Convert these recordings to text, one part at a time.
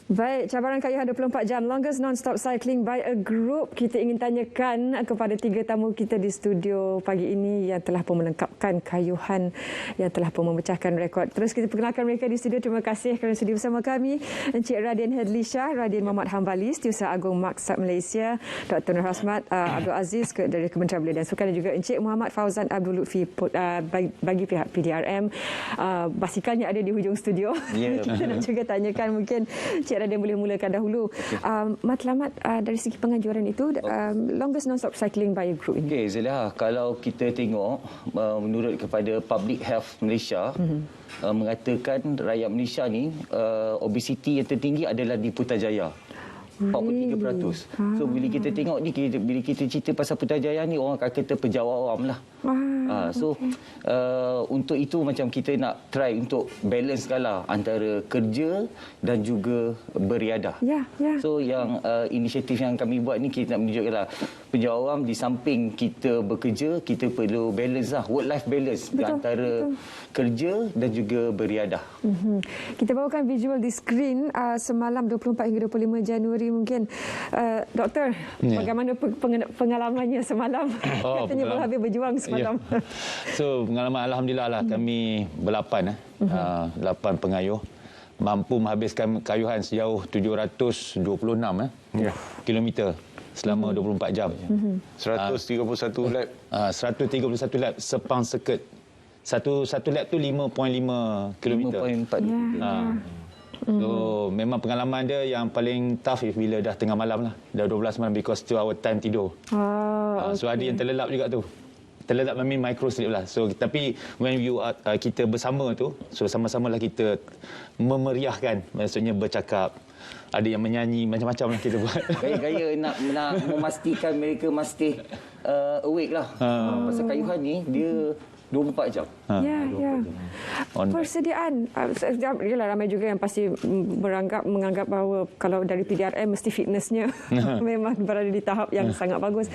Baik, cabaran kayuhan 24 jam, longest non-stop cycling by a group. Kita ingin tanyakan kepada tiga tamu kita di studio pagi ini yang telah pun melengkapkan kayuhan, yang telah pun memecahkan rekod. Terus kita perkenalkan mereka di studio. Terima kasih kerana sudi bersama kami. Encik Radin Hedli Shah, Radin Muhammad Hambali, Setiausaha Agung Maksud Malaysia, Dr. Nur Hasmat Abdul Aziz dari Kementerian Belia dan Sukan, dan juga Encik Muhammad Fauzan Abdul Lutfi bagi pihak PDRM. Basikalnya ada di hujung studio. Yeah. Kita nak juga tanyakan, mungkin Encik Radin boleh mulakan dahulu. Matlamat dari segi penganjuran itu, longest non-stop cycling by a group ini. Okey, Zaliha, kalau kita tengok menurut kepada Public Health Malaysia, mengatakan rakyat Malaysia ni obesiti yang tertinggi adalah di Putrajaya. 43%. So bila kita tengok ni, bila kita cerita pasal Putrajaya ni, orang akan kata pejabat awam lah. Untuk itu macam kita nak try untuk balance skala antara kerja dan juga beriadah. So yang inisiatif yang kami buat ni, kita nak menunjukkan lah pejabat awam di samping kita bekerja, kita perlu balance lah, work-life balance antara kerja dan juga beriadah. Kita bawakan visual di skrin semalam 24 hingga 25 Januari mungkin. Doktor, bagaimana pengalamannya semalam? Katanya berhabis berjuang semalam. So, pengalaman Alhamdulillah lah, kami berlapan, 8 pengayuh mampu menghabiskan kayuhan sejauh 726 kilometer selama 24 jam. 131 lap. 131 lap sepang seket. Satu lap tu 5.5 kilometer. 5.4. So, memang pengalaman dia yang paling tough bila dah tengah malam lah. Dah 12 malam, because tu our time tidur. So, ada yang terlelap juga tu. Terlelap memang micro sleep lah. So, tapi when kita bersama tu, so sama-sama lah kita memeriahkan. Maksudnya bercakap. Ada yang menyanyi, macam-macam lah kita buat. Gaya-gaya nak memastikan mereka mesti awake lah. Pasal kayuhan ni, dia 24 jam. Persediaan, yalah, ramai juga yang pasti menganggap bahawa kalau dari PDRM mesti fitnessnya memang berada di tahap yang sangat bagus.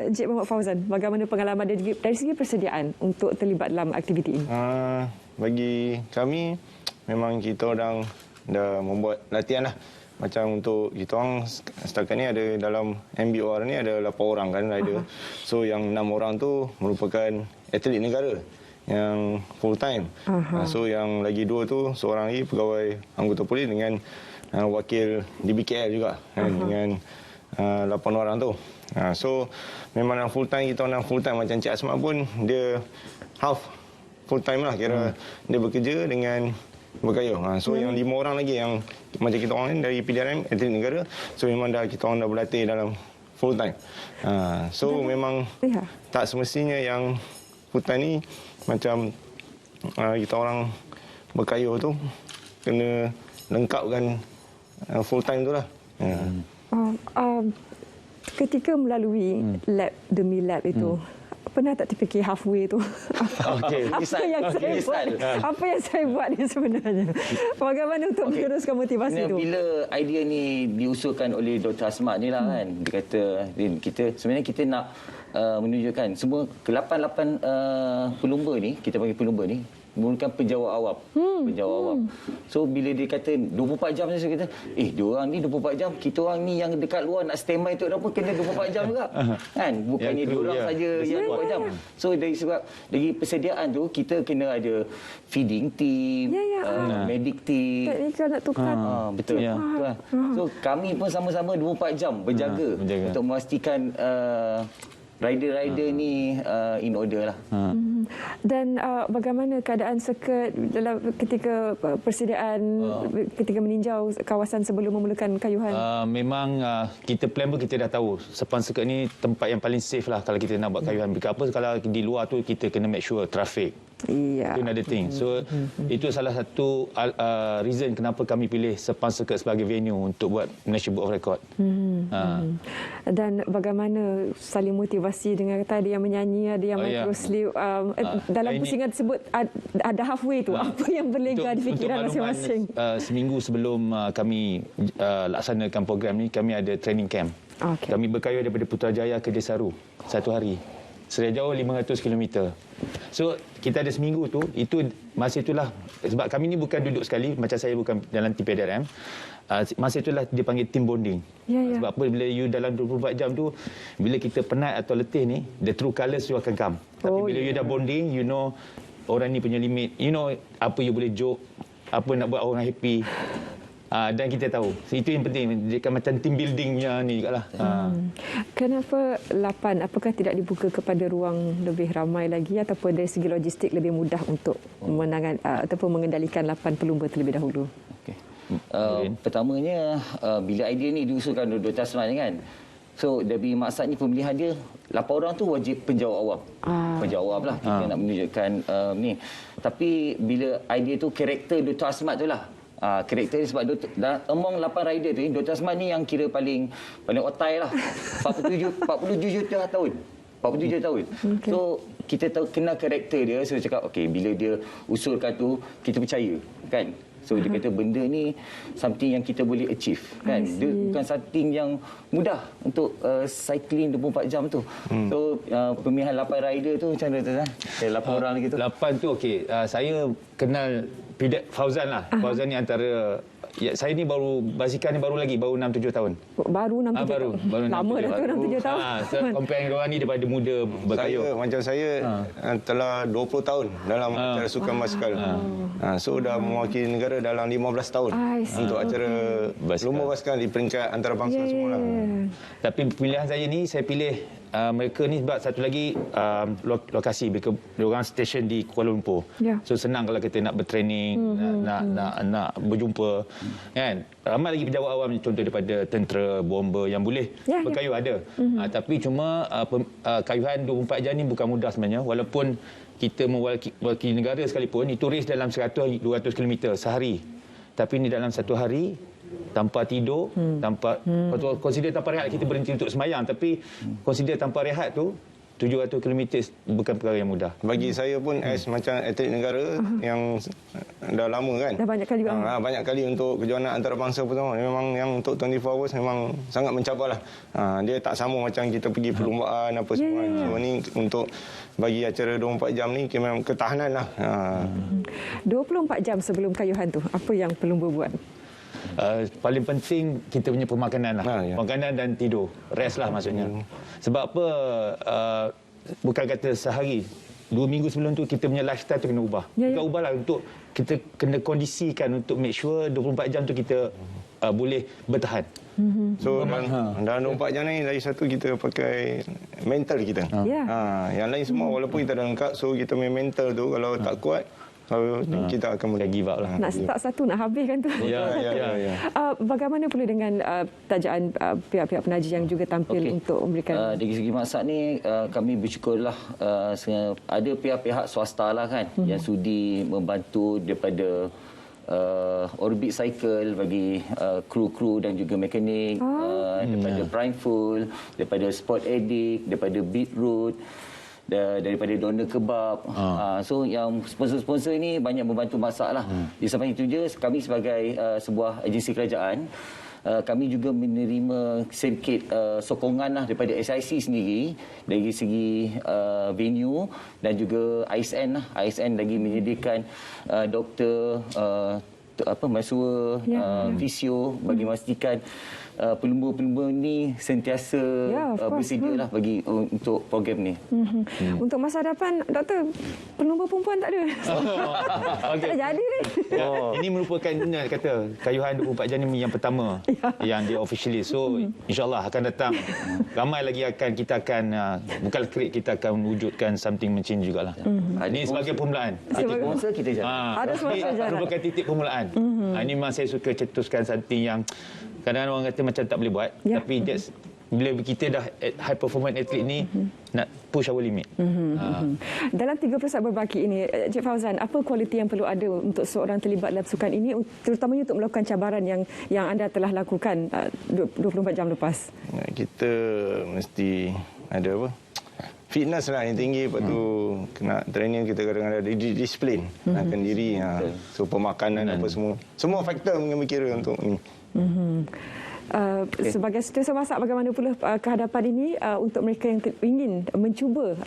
Encik Muhammad Fauzan, bagaimana pengalaman dari segi persediaan untuk terlibat dalam aktiviti ini? Bagi kami, memang kita orang dah membuat latihan lah. Macam untuk kita orang setakat ni ada dalam MBOR ni ada 8 orang kan rider. So yang 6 orang tu merupakan atlet negara yang full time. So yang lagi 2 tu seorang lagi pegawai anggota polis dengan wakil DBKL juga dengan 8 orang tu. So memang yang full time, kita orang full time. Macam Cik Asmat pun dia half full time lah, kira dia bekerja dengan berkayuh. So yang 5 orang lagi yang macam kita orang ni dari PDRM, atlet negara. So memang kita orang dah berlatih dalam full time. So memang tak semestinya yang full time ni macam kita orang berkayuh tu kena lengkapkan full time tu lah. Ketika melalui lap demi lap itu, pernah tak terfikir halfway tu? Apa yang saya buat ni sebenarnya? Bagaimana untuk meneruskan motivasi tu? Bila idea ni diusulkan oleh Dr. Asmat ni lah kan, dia kata, sebenarnya kita nak menunjukkan semua ke-8 pelumba ni, kita panggil pelumba ni, menggunakan penjawat awam. Penjawat awam. So bila dia kata 24 jam, saya kata, diorang ni 24 jam, kita orang ni yang dekat luar nak standby tu apa kena 24 jam juga. Kan? Bukannya diorang saja yang 24 jam. So dari sebab dari persediaan tu, kita kena ada feeding team, medic team. Teknikal nak tukar. Betul. So kami pun sama-sama 24 jam berjaga untuk memastikan rider-rider ni in order lah. Dan bagaimana keadaan seket dalam ketika persediaan, ketika meninjau kawasan sebelum memulakan kayuhan? Memang kita plan pun kita dah tahu sepan seket ni tempat yang paling safe lah kalau kita nak buat kayuhan. Apa kalau di luar tu kita kena make sure traffic. Itu another thing. So itu salah satu reason kenapa kami pilih Sepang Seket sebagai venue untuk buat Malaysia Book of Record. Dan bagaimana saling motivasi dengan kata ada yang menyanyi, ada yang micro sleep. Dalam pusingan tersebut ada halfway tu. Apa yang berlega di fikiran masing-masing? Seminggu sebelum kami laksanakan program ni, kami ada training camp. Kami berkayuh daripada Putrajaya ke Desaru 1 hari. sejauh 500 km. So kita ada seminggu tu, itu masa itulah, sebab kami ni bukan duduk sekali, macam saya bukan dalam tim PDRM, masa itulah dia panggil team bonding. Sebab apa, bila you dalam 24 jam tu, bila kita penat atau letih ni, the true colours you akan come. Tapi bila you dah bonding, you know orang ni punya limit, you know apa you boleh joke, apa nak buat orang happy. Dan kita tahu. Itu yang penting. Dia kan macam team buildingnya ni juga lah. Kenapa 8? Apakah tidak dibuka kepada ruang lebih ramai lagi ataupun dari segi logistik lebih mudah untuk ataupun mengendalikan 8 pelumba terlebih dahulu? Okay. Pertamanya, bila idea ni diusulkan Dr. Asmat ni kan, so dari maksudnya pemilihan dia 8 orang tu wajib penjawab awam. Penjawab lah kita nak menunjukkan ni. Tapi bila idea tu karakter Dr. Asmat tu lah. Karakter sebab among 8 rider tu, Dr. Asmat ni yang kira paling otai lah. 47 juta tahun. 47 tahun. Okay. So kita tahu kenal karakter dia, so cakap okey, bila dia usulkan tu kita percaya kan. So dia kata benda ni something yang kita boleh achieve kan. Dia bukan something yang mudah untuk cycling 24 jam tu. So pemilihan 8 rider tu macam mana tu? 8 orang lagi tu. 8 tu okey. Saya kenal Fauzan lah. Fauzan ni antara saya ni basikal ni baru 6-7 tahun. Baru 6-7 tahun. Lama dah tu 6-7 tahun. Compare dengan orang ni daripada muda berkayuh. Saya telah 20 tahun dalam acara sukan basikal. So dah mewakili negara dalam 15 tahun untuk acara lomba basikal di peringkat antarabangsa semua lah. Tapi pilihan saya ni, saya pilih mereka ni sebab satu lagi lokasi, mereka orang stesen di Kuala Lumpur. So senang kalau kita nak bertraining, nak berjumpa kan. Ramai lagi pejabat awam contoh daripada tentera, bomber yang boleh berkayuh ada. Tapi cuma kayuhan 24 jam ni bukan mudah sebenarnya, walaupun kita mewakili negara sekalipun, itu race dalam 100-200 km sehari. Tapi ni dalam satu hari tanpa tidur, tanpa consider tanpa rehat, kita berhenti untuk semayang, tapi consider tanpa rehat tu 700 km bukan perkara yang mudah. Bagi saya pun macam atlet negara yang dah lama kan. Dah banyak kali banyak kali untuk kejohanan antarabangsa pertama. Memang yang untuk 24 hours memang sangat mencabarlah. Dia tak sama macam kita pergi perlumbaan apa semua. So ni untuk bagi acara 24 jam ni memang ketahanan lah. 24 jam sebelum kayuhan tu, apa yang pelumba buat? Paling penting kita punya pemakanan lah. Makanan dan tidur. Rest lah maksudnya. Sebab apa, bukan kata sehari, 2 minggu sebelum tu kita punya lifestyle tu kena ubah. Bukan ubah lah, untuk kita kena kondisikan untuk make sure 24 jam tu kita boleh bertahan. So dalam 24 jam ni lagi satu kita pakai mental kita. Yang lain semua walaupun kita dah lengkap, so kita punya mental tu kalau tak kuat, kita akan mulai give up lah. Nak start satu, nak habiskan tu. Bagaimana pula dengan tajaan pihak-pihak penaji yang juga tampil untuk memberikan... Dari segi masak ni, kami bersyukurlah ada pihak-pihak swasta lah kan, yang sudi membantu daripada Orbit Cycle bagi kru-kru dan juga mekanik, daripada Prime Full, daripada Sport Addict, daripada Beetroot, daripada Donor Kebab. So yang sponsor-sponsor ini banyak membantu masak lah. Di samping itu je, kami sebagai sebuah agensi kerajaan, kami juga menerima sedikit sokongan lah daripada SIC sendiri dari segi venue dan juga ISN lah. ISN lagi menyediakan doktor, masua, fisio bagi memastikan pelumba-pelumba ni sentiasa bersedia lah bagi untuk program ni. Untuk masa hadapan, doktor, pelumba perempuan tak ada. Tak ada jadi ni. Ini merupakan kata kayuhan 24 jam ni yang pertama yang dia officially. So insyaAllah akan datang ramai lagi, kita akan bukan create, kita akan wujudkan something menchange jugalah. Ini sebagai permulaan. Titik sponsor kita jalan. Ada sponsor jalan. Merupakan titik permulaan. Ini memang saya suka cetuskan something yang kadang-kadang orang kata macam tak boleh buat, tapi bila kita dah high performance athlete ni, nak push our limit. Dalam 3 saat berbaki ini, Cik Fauzan, apa kualiti yang perlu ada untuk seorang terlibat dalam sukan ini, terutamanya untuk melakukan cabaran yang anda telah lakukan 24 jam lepas? Kita mesti ada fitness lah yang tinggi, lepas tu kena training, kita kadang-kadang ada disiplin akan diri, so pemakanan apa semua faktor mengambil kira untuk ni. Sebagai setiausaha masak, bagaimana pula kehadapan ini untuk mereka yang ingin mencuba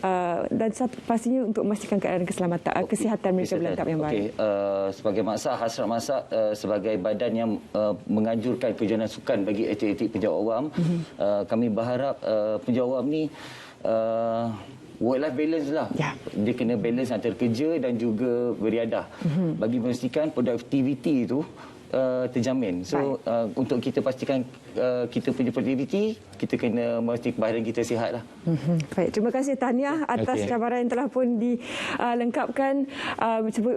dan pastinya untuk memastikan keadaan keselamatan, kesihatan mereka berlengkap yang baik. Sebagai masak, hasrat masak sebagai badan yang menganjurkan kejohanan sukan bagi atlet-atlet penjawat awam, kami berharap penjawat awam ni work-life balance lah. Dia kena balance antara kerja dan juga beriadah. Bagi memastikan produktiviti itu terjamin. So untuk kita pastikan kita punya produktiviti, kita kena memastikan badan kita sihat lah. Baik, terima kasih tahniah atas cabaran yang telah pun dilengkapkan.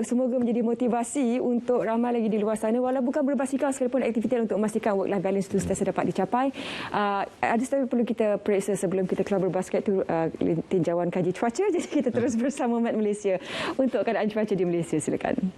Semoga menjadi motivasi untuk ramai lagi di luar sana, walau bukan berbasikal sekalipun, aktiviti untuk memastikan work-life balance itu sentiasa dapat dicapai. Ada sekali perlu kita periksa sebelum kita keluar berbasket itu tinjauan kaji cuaca. Jadi kita terus bersama Mat Malaysia untuk keadaan cuaca di Malaysia. Silakan.